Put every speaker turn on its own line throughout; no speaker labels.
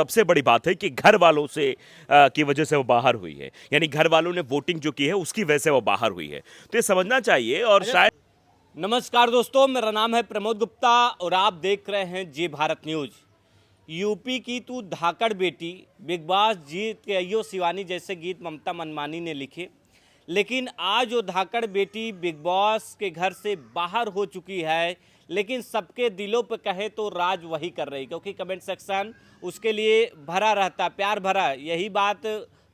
सबसे बड़ी बात है कि घर वालों से की वजह से वो बाहर हुई है, यानी घर वालों ने वोटिंग जो की है उसकी वजह से वो बाहर हुई है। तो ये समझना चाहिए और शायद।
नमस्कार दोस्तों, मेरा नाम है प्रमोद गुप्ता और आप देख रहे हैं जी भारत न्यूज। यूपी की तू धाकड़ बेटी, बिग बॉस जीत के अयो शिवानी जैसे गीत ममता मनमानी ने लिखे, लेकिन आज वो धाकड़ बेटी बिग बॉस के घर से बाहर हो चुकी है। लेकिन सबके दिलों पे कहे तो राज वही कर रही, क्योंकि कमेंट सेक्शन उसके लिए भरा रहता, प्यार भरा। यही बात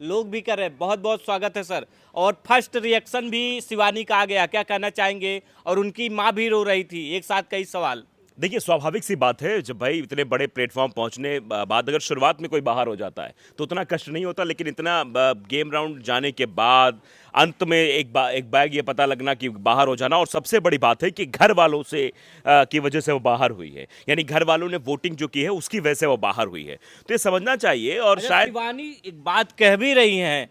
लोग भी कर रहे हैं। बहुत बहुत स्वागत है सर। और फर्स्ट रिएक्शन भी शिवानी का आ गया, क्या कहना चाहेंगे? और उनकी माँ भी रो रही थी, एक साथ कई सवाल।
देखिए, स्वाभाविक सी बात है, जब भाई इतने बड़े प्लेटफॉर्म पहुंचने बाद अगर शुरुआत में कोई बाहर हो जाता है तो उतना कष्ट नहीं होता, लेकिन इतना गेम राउंड जाने के बाद अंत में एक बैग ये पता लगना कि बाहर हो जाना, और सबसे बड़ी बात है कि घर वालों से की वजह से वो बाहर हुई है, यानी घर वालों ने वोटिंग जो की है उसकी वजह से वो बाहर हुई है। तो ये समझना चाहिए। और शायद
शिवानी एक बात कह भी रही हैं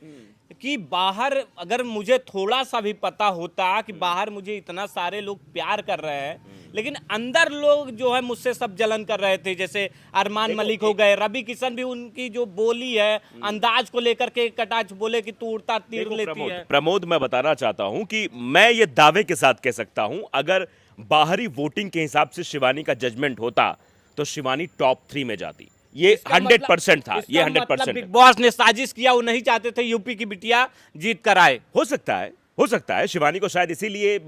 कि बाहर अगर मुझे थोड़ा सा भी पता होता कि बाहर मुझे इतना सारे लोग प्यार कर रहे हैं, लेकिन अंदर लोग जो है मुझसे सब जलन कर रहे थे। जैसे अरमान मलिक हो गए, रवि किशन भी उनकी जो बोली है अंदाज को लेकर के कटाक्ष बोले कि तू उड़ता तीर लेती है।
प्रमोद, मैं बताना चाहता हूं कि मैं ये दावे के साथ कह सकता हूं, अगर बाहरी वोटिंग के हिसाब से शिवानी का जजमेंट होता तो शिवानी टॉप 3 में जाती। ये 100% था, ये 100%
बिग बॉस ने साजिश किया, वो नहीं चाहते थे यूपी की बिटिया जीत कर आए।
हो सकता है, हो सकता है शिवानी को शायद इसीलिए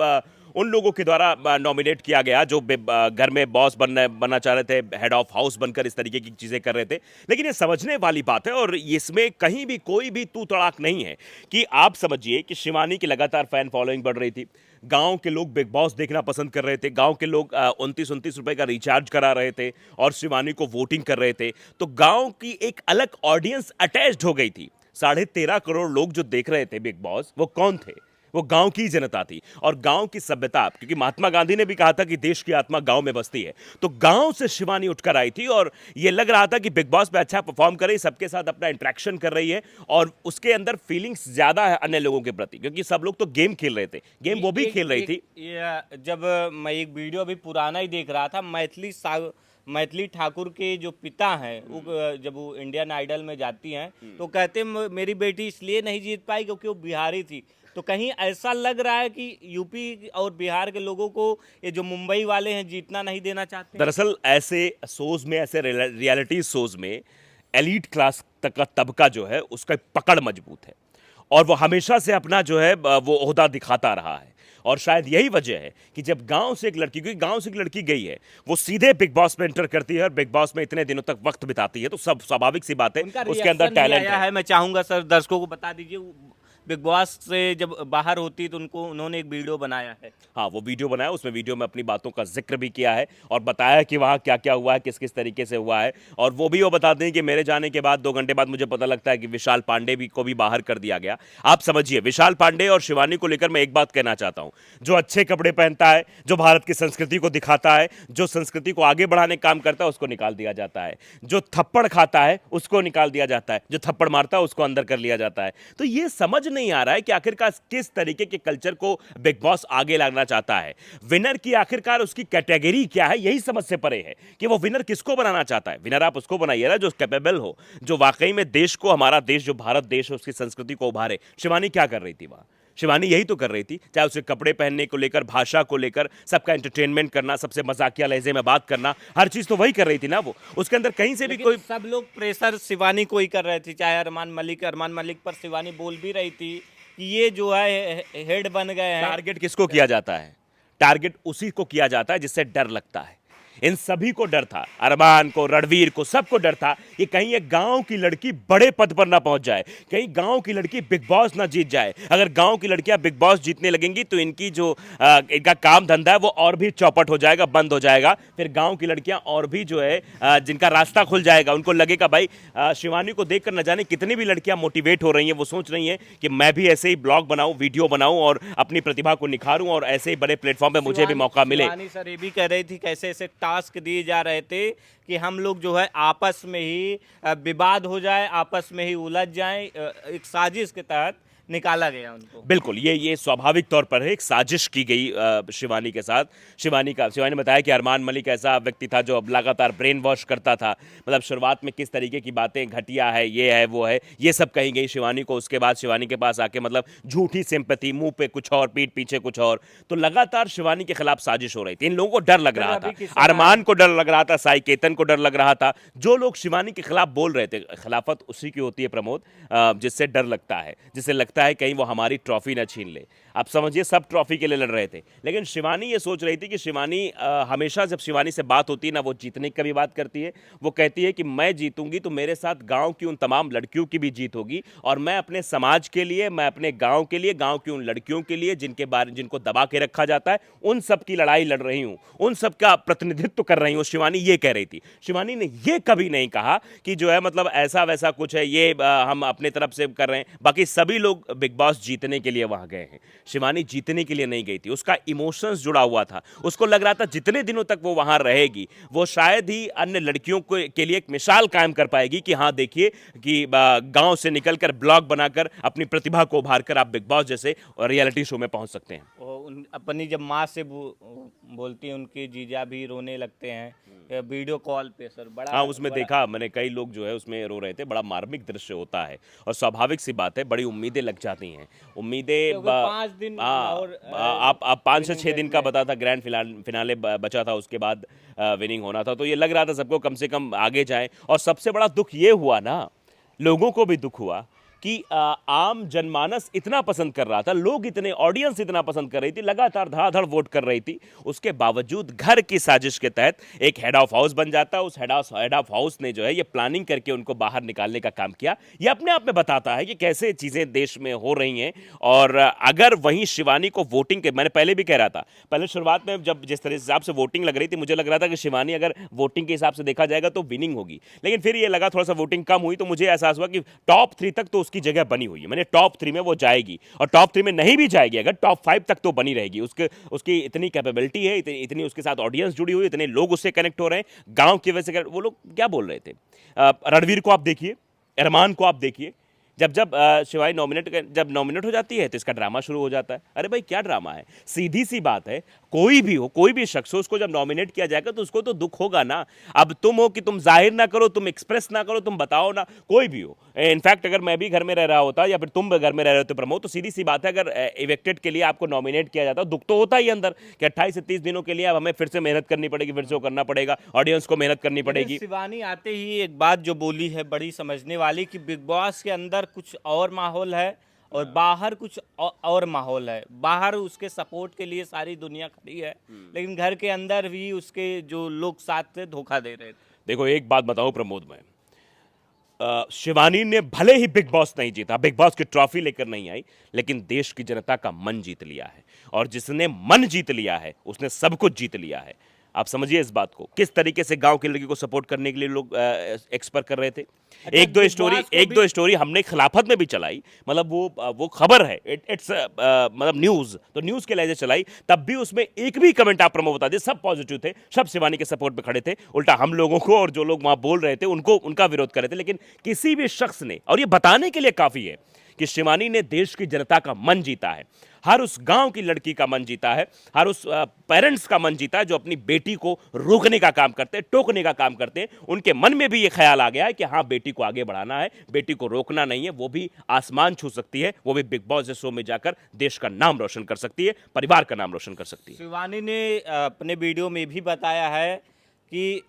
उन लोगों के द्वारा नॉमिनेट किया गया जो घर में बॉस बनना चाह रहे थे, हेड ऑफ हाउस बनकर इस तरीके की चीजें कर रहे थे। लेकिन ये समझने वाली बात है और इसमें कहीं भी कोई भी तू तड़ाक नहीं है कि आप समझिए कि शिवानी की लगातार फैन फॉलोइंग बढ़ रही थी। गांव के लोग बिग बॉस देखना पसंद कर रहे थे, गांव के लोग 29-29 रुपए का रिचार्ज करा रहे थे और शिवानी को वोटिंग कर रहे थे। तो गांव की एक अलग ऑडियंस अटैच्ड हो गई थी। 13.5 करोड़ लोग जो देख रहे थे बिग बॉस, वो कौन थे? वो गांव की जनता थी और गांव की सभ्यता, क्योंकि महात्मा गांधी ने भी कहा था कि देश की आत्मा गांव में बसती है। तो गांव से शिवानी उठकर आई थी और ये लग रहा था कि बिग बॉस पे अच्छा परफॉर्म कर रही, सबके साथ अपना इंटरेक्शन कर रही है और उसके अंदर फीलिंग्स ज्यादा है अन्य लोगों के प्रति, क्योंकि सब लोग तो गेम खेल रहे थे, गेम वो भी खेल रही थी।
जब मैं एक वीडियो अभी पुराना ही देख रहा था, मैथिली ठाकुर के जो पिता हैं, वो जब वो इंडियन आइडल में जाती हैं तो कहते मेरी बेटी इसलिए नहीं जीत पाई क्योंकि वो बिहारी थी। तो कहीं ऐसा लग रहा है कि यूपी और बिहार के लोगों को ये जो मुंबई वाले हैं जीतना नहीं देना चाहते।
दरअसल ऐसे शोज में, ऐसे रियलिटी शोज में एलीट क्लास तक का तबका जो है उसका पकड़ मजबूत है और वो हमेशा से अपना जो है वो ओहदा दिखाता रहा है। और शायद यही वजह है कि जब गांव से एक लड़की, क्योंकि गांव से एक लड़की गई है, वो सीधे बिग बॉस में एंटर करती है और बिग बॉस में इतने दिनों तक वक्त बिताती है, तो सब स्वाभाविक सी बात है उसके अंदर टैलेंट है।
मैं चाहूंगा सर दर्शकों को बता दीजिए, बिग बॉस से जब बाहर होती तो उन्होंने एक वीडियो बनाया है।
हाँ, वो वीडियो बनाया, उसमें वीडियो में अपनी बातों का जिक्र भी किया है और बताया कि वहाँ क्या क्या हुआ है, किस किस तरीके से हुआ है। और वो भी वो बताते हैं कि मेरे जाने के बाद 2 घंटे बाद मुझे पता लगता है कि विशाल पांडे को भी बाहर कर दिया गया। आप समझिए, विशाल पांडे और शिवानी को लेकर मैं एक बात कहना चाहता हूँ, जो अच्छे कपड़े पहनता है, जो भारत की संस्कृति को दिखाता है, जो संस्कृति को आगे बढ़ाने का काम करता है, उसको निकाल दिया जाता है। जो थप्पड़ खाता है उसको निकाल दिया जाता है, जो थप्पड़ मारता है उसको अंदर कर लिया जाता है। तो ये समझ नहीं आ रहा है कि आखिरकार किस तरीके के कल्चर को बिग बॉस आगे लाना चाहता है। विनर की आखिरकार उसकी कैटेगरी क्या है, यही समझ से परे है कि वो विनर किसको बनाना चाहता है। विनर आप उसको बनाइए ना जो कैपेबल हो, जो वाकई में देश को, हमारा देश जो भारत देश है उसकी संस्कृति को उभारे। शिवानी क्या कर रही थी वहां? शिवानी यही तो कर रही थी, चाहे उसे कपड़े पहनने को लेकर, भाषा को लेकर, सबका एंटरटेनमेंट करना, सबसे मजाकिया लहजे में बात करना, हर चीज तो वही कर रही थी ना वो। उसके अंदर कहीं से भी कोई,
सब लोग प्रेशर शिवानी को ही कर रहे थे, चाहे अरमान मलिक पर शिवानी बोल भी रही थी कि ये जो है हेड बन गए हैं।
टारगेट किसको किया जाता है? टारगेट उसी को किया जाता है जिससे डर लगता है। इन सभी को डर था, अरमान को, रणवीर को, सबको डर था कि कहीं एक गांव की लड़की बड़े पद पर ना पहुंच जाए, कहीं गांव की लड़की बिग बॉस ना जीत जाए। अगर गांव की लड़कियां बिग बॉस जीतने लगेंगी तो इनकी जो इनका काम धंधा है वो और भी चौपट हो जाएगा, बंद हो जाएगा। फिर गांव की लड़कियां और भी जो है जिनका रास्ता खुल जाएगा, उनको लगेगा भाई शिवानी को देखकर न जाने कितनी भी लड़कियां मोटिवेट हो रही हैं, वो सोच रही हैं कि मैं भी ऐसे ही ब्लॉग बनाऊं, वीडियो बनाऊं और अपनी प्रतिभा को निखारूं और ऐसे ही बड़े प्लेटफॉर्म पे मुझे भी मौका मिले।
शिवानी सर ये भी कह रही थी कैसे ऐसे टास्क दिए जा रहे थे कि हम लोग जो है आपस में ही विवाद हो जाए, आपस में ही उलझ जाएं, एक साजिश के तहत निकाला गया उनको।
बिल्कुल, ये स्वाभाविक तौर पर है, एक साजिश की गई शिवानी के साथ। शिवानी ने बताया कि अरमान मलिक ऐसा व्यक्ति था जो अब लगातार ब्रेन वॉश करता था। मतलब शुरुआत में किस तरीके की बातें घटिया है, ये है, वो है, ये सब कही गई शिवानी को। उसके बाद शिवानी के पास आके मतलब झूठी सिंपैथी, मुँह पे कुछ और, पीठ पीछे कुछ और। तो लगातार शिवानी के खिलाफ साजिश हो रही थी। इन लोगों को डर लग
फिर
रहा
अभी
था,
किसी
अरमान को डर लग रहा था, साई केतन को डर लग रहा था। जो लोग शिवानी के खिलाफ बोल रहे थे, खिलाफत उसी की होती है प्रमोद, जिससे डर लगता है, जिससे लगता है कहीं वो हमारी ट्रॉफी ना छीन ले। आप समझिए सब ट्रॉफी के लिए लड़ रहे थे, लेकिन शिवानी ये सोच रही थी कि शिवानी हमेशा जब शिवानी से बात होती है ना, वो जीतने की भी बात करती है। वो कहती है कि मैं जीतूंगी तो मेरे साथ गांव की उन तमाम लड़कियों की भी जीत होगी, और मैं अपने समाज के लिए, मैं अपने गांव के लिए, गांव की उन लड़कियों के लिए जिनको दबा के रखा जाता है, उन सब की लड़ाई लड़ रही हूं, उन सब का प्रतिनिधित्व कर रही हूं। शिवानी ये कह रही थी। शिवानी ने ये कभी नहीं कहा कि जो है मतलब ऐसा वैसा कुछ है, ये हम अपने तरफ से कर रहे हैं। बाकी सभी लोग बिग बॉस जीतने के लिए वहां गए हैं, शिवानी जीतने के लिए नहीं गई थी। उसका इमोशंस जुड़ा हुआ था, उसको लग रहा था जितने दिनों तक वो वहां रहेगी, वो शायद ही अन्य लड़कियों के लिए एक मिसाल कायम कर पाएगी कि हाँ देखिए कि गांव से निकलकर ब्लॉग बनाकर अपनी प्रतिभा को उभार कर आप बिग बॉस जैसे रियलिटी शो में पहुंच सकते हैं।
अपनी जब माँ से बोलती हैं, उनके जीजा भी रोने लगते हैं वीडियो कॉल पे सर।
हाँ, उसमें देखा मैंने, कई लोग जो है उसमें रो रहे थे। बड़ा मार्मिक दृश्य होता है, और स्वाभाविक सी बात है, बड़ी उम्मीदें लग जाती हैं। उम्मीदें
क्योंकि 5 दिन और
आप 5 से 6 दिन का
विनिंग
बता था, ग्रैंड फिनाले बचा था, उसके बाद विनिंग होना था। तो ये लग रहा था सबको कम से कम आगे जाए। और सबसे बड़ा दुख ये हुआ ना, लोगों को भी दुख हुआ कि आम जनमानस इतना पसंद कर रहा था, लोग इतने, ऑडियंस इतना पसंद कर रही थी, लगातार धड़ाधड़ वोट कर रही थी। उसके बावजूद घर की साजिश के तहत एक हेड ऑफ हाउस बन जाता। उस हेड ऑफ हाउस ने जो है ये प्लानिंग करके उनको बाहर निकालने का काम किया। ये अपने आप में बताता है कि कैसे चीज़ें देश में हो रही हैं। और अगर वहीं शिवानी को वोटिंग के, मैंने पहले भी कह रहा था, पहले शुरुआत में जब जिस तरह हिसाब से वोटिंग लग रही थी, मुझे लग रहा था कि शिवानी अगर वोटिंग के हिसाब से देखा जाएगा तो विनिंग होगी। लेकिन फिर ये लगा थोड़ा सा वोटिंग कम हुई, तो मुझे एहसास हुआ कि टॉप 3 तक तो उसकी जगह बनी हुई है। मैंने टॉप 3 में वो जाएगी, और टॉप 3 में नहीं भी जाएगी अगर, टॉप 5 तक तो बनी रहेगी। उसकी इतनी कैपेबिलिटी है, इतनी उसके साथ ऑडियंस जुड़ी हुई, इतने लोग उससे कनेक्ट हो रहे हैं गांव की वजह से। वो लोग क्या बोल रहे थे, रणवीर को आप देखिए, अरमान को आप देखिए, जब शिवानी जब नॉमिनेट हो जाती है तो इसका ड्रामा शुरू हो जाता है। अरे भाई क्या ड्रामा है, सीधी सी बात है, कोई भी हो, कोई भी शख्स हो, उसको जब नॉमिनेट किया जाएगा तो उसको तो दुख होगा ना। अब तुम हो कि तुम जाहिर ना करो, तुम एक्सप्रेस ना करो, तुम बताओ ना, कोई भी हो। इनफैक्ट अगर मैं भी घर में रह रहा होता, या फिर तुम घर में रह रहे हो तो प्रमोद, तो सीधी सी बात है, अगर इवेक्टेड के लिए आपको नॉमिनेट किया जाता, दुख तो होता ही अंदर कि 28 से 30 दिनों के लिए अब हमें फिर से मेहनत करनी पड़ेगी, फिर से वो करना पड़ेगा, ऑडियंस को मेहनत करनी पड़ेगी।
शिवानी आते ही एक बात जो बोली है बड़ी समझने वाली, कि बिग बॉस के अंदर कुछ और माहौल है और बाहर कुछ और माहौल है। बाहर उसके सपोर्ट के लिए सारी दुनिया खड़ी है, लेकिन घर के अंदर भी उसके जो लोग साथ थे धोखा दे रहे थे।
देखो एक बात बताऊं प्रमोद, मैं शिवानी ने भले ही बिग बॉस नहीं जीता, बिग बॉस की ट्रॉफी लेकर नहीं आई, लेकिन देश की जनता का मन जीत लिया है। और जिसने मन जीत लिया है उसने सब कुछ जीत लिया है। आप समझिए इस बात को, किस तरीके से गांव की लड़की को सपोर्ट करने के लिए लोग एक्सपर्ट कर रहे थे। एक दो स्टोरी हमने खिलाफत में भी चलाई, मतलब वो खबर है, इट्स मतलब न्यूज़, तो न्यूज़ के लहजे चलाई, तब भी उसमें एक भी कमेंट आप प्रमो बता दिए, सब पॉजिटिव थे, सब शिवानी के सपोर्ट पे खड़े थे। उल्टा हम लोगों को, और जो लोग वहां बोल रहे थे उनको, उनका विरोध कर रहे थे। लेकिन किसी भी शख्स ने, और ये बताने के लिए काफ़ी है कि शिवानी ने देश की जनता का मन जीता है, हर उस गांव की लड़की का मन जीता है, हर उस पेरेंट्स का मन जीता है जो अपनी बेटी को रोकने का काम करते हैं, टोकने का काम करते हैं। उनके मन में भी ये ख्याल आ गया है कि हाँ बेटी को आगे बढ़ाना है, बेटी को रोकना नहीं है। वो भी आसमान छू सकती है, वो भी बिग बॉस शो में जाकर देश का नाम रोशन कर सकती है, परिवार का नाम रोशन कर सकती है।
शिवानी ने अपने वीडियो में भी बताया है कि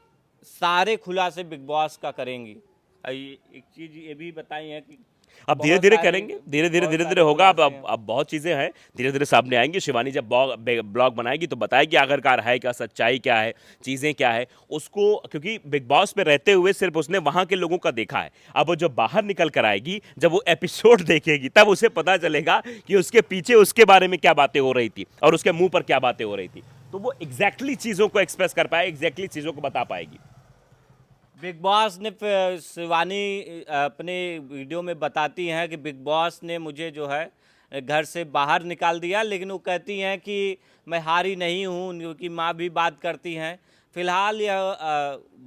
सारे खुलासे बिग बॉस का करेंगी। एक चीज ये भी बताई है कि
अब धीरे धीरे करेंगे, धीरे धीरे होगा। अब बहुत चीज़ें हैं, धीरे धीरे सामने आएंगी। शिवानी जब ब्लॉग बनाएगी तो बताएगी आखिरकार है क्या, सच्चाई क्या है, चीज़ें क्या है उसको, क्योंकि बिग बॉस में रहते हुए सिर्फ उसने वहाँ के लोगों का देखा है। अब वो जब बाहर निकल कर आएगी, जब वो एपिसोड देखेगी, तब उसे पता चलेगा कि उसके पीछे उसके बारे में क्या बातें हो रही थी और उसके मुँह पर क्या बातें हो रही थी। तो वो एग्जैक्टली चीज़ों को एक्सप्रेस कर पाए, एग्जैक्टली चीज़ों को बता पाएगी।
बिग बॉस ने शिवानी अपने वीडियो में बताती हैं कि बिग बॉस ने मुझे जो है घर से बाहर निकाल दिया, लेकिन वो कहती हैं कि मैं हारी नहीं हूँ, क्योंकि माँ भी बात करती हैं फिलहाल यह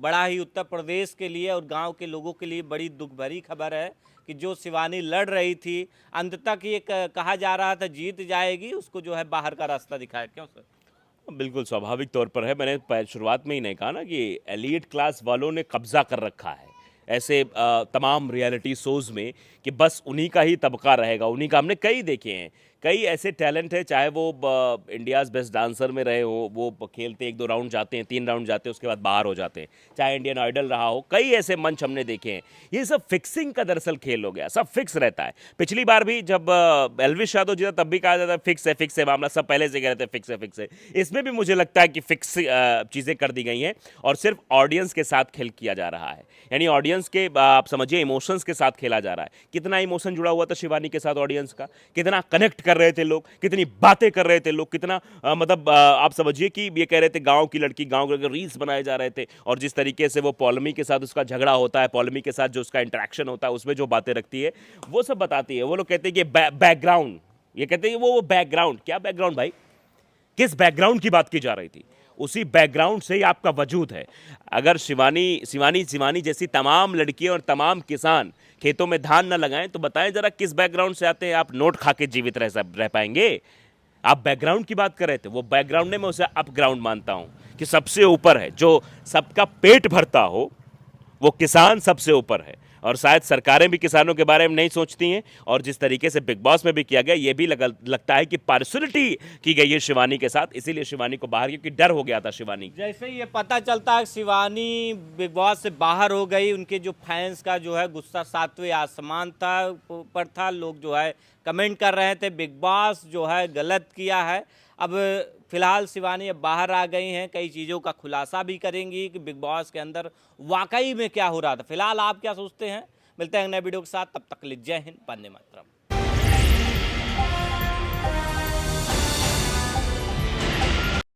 बड़ा ही उत्तर प्रदेश के लिए और गांव के लोगों के लिए बड़ी दुख भरी खबर है कि जो शिवानी लड़ रही थी, अंत तक ये कहा जा रहा था जीत जाएगी, उसको जो है बाहर का रास्ता दिखाया। क्यों सर?
बिल्कुल स्वाभाविक तौर पर है। मैंने शुरुआत में ही नहीं कहा ना कि एलीट क्लास वालों ने कब्जा कर रखा है ऐसे तमाम रियलिटी शोज़ में कि बस उन्हीं का ही तबका रहेगा, उन्हीं का। हमने कई देखे हैं, कई ऐसे टैलेंट है, चाहे वो इंडियाज़ बेस्ट डांसर में रहे हो, वो खेलते 1-2 राउंड जाते हैं, 3 राउंड जाते हैं, उसके बाद बाहर हो जाते हैं, चाहे इंडियन आइडल रहा हो, कई ऐसे मंच हमने देखे हैं। ये सब फिक्सिंग का दरअसल खेल हो गया, सब फिक्स रहता है। पिछली बार भी जब एल्विश यादव जीता तब भी कहा जाता है फिक्स है मामला, सब पहले से कह रहे थे फिक्स है। इसमें भी मुझे लगता है कि फिक्स चीज़ें कर दी गई हैं और सिर्फ ऑडियंस के साथ खेल किया जा रहा है, यानी ऑडियंस के आप समझिए इमोशंस के साथ खेला जा रहा है। कितना इमोशन जुड़ा हुआ था शिवानी के साथ ऑडियंस का, कितना कनेक्ट कर रहे थे लोग, कितनी बातें कर रहे थे लोग, कितना मतलब आप समझिए कि ये कह रहे थे गांव की लड़की, गांव के रील्स बनाए जा रहे थे, और जिस तरीके से वो पॉलमी के साथ उसका झगड़ा होता है, पॉलमी के साथ जो उसका इंटरेक्शन होता है, उसमें जो बातें रखती है वो सब बताती है। वो लोग कहते हैं कि बैकग्राउंड, ये कहते हैं वो बैकग्राउंड, क्या बैकग्राउंड भाई? किस बैकग्राउंड की बात की जा रही थी? उसी बैकग्राउंड से ही आपका वजूद है। अगर शिवानी जैसी तमाम लड़कियां और तमाम किसान खेतों में धान न लगाएं तो बताएं जरा किस बैकग्राउंड से आते हैं आप? नोट खा के जीवित रह पाएंगे? आप बैकग्राउंड की बात कर रहे थे, वो बैकग्राउंड ने मैं उसे अप ग्राउंड मानता हूं कि सबसे ऊपर है, जो सबका पेट भरता हो, वो किसान सबसे ऊपर है। और शायद सरकारें भी किसानों के बारे में नहीं सोचती हैं, और जिस तरीके से बिग बॉस में भी किया गया, ये भी लगता है कि पार्सुलिटी की गई है शिवानी के साथ, इसीलिए शिवानी को बाहर, क्योंकि डर हो गया था शिवानी।
जैसे ये पता चलता है शिवानी बिग बॉस से बाहर हो गई, उनके जो फैंस का जो है गुस्सा 7वें आसमान था पर था। लोग जो है कमेंट कर रहे थे बिग बॉस जो है गलत किया है। अब फिलहाल शिवानी अब बाहर आ गई हैं, कई चीज़ों का खुलासा भी करेंगी कि बिग बॉस के अंदर वाकई में क्या हो रहा था। फिलहाल आप क्या सोचते हैं? मिलते हैं नए वीडियो के साथ, तब तक के लिए जय हिंद, वंदे मातरम।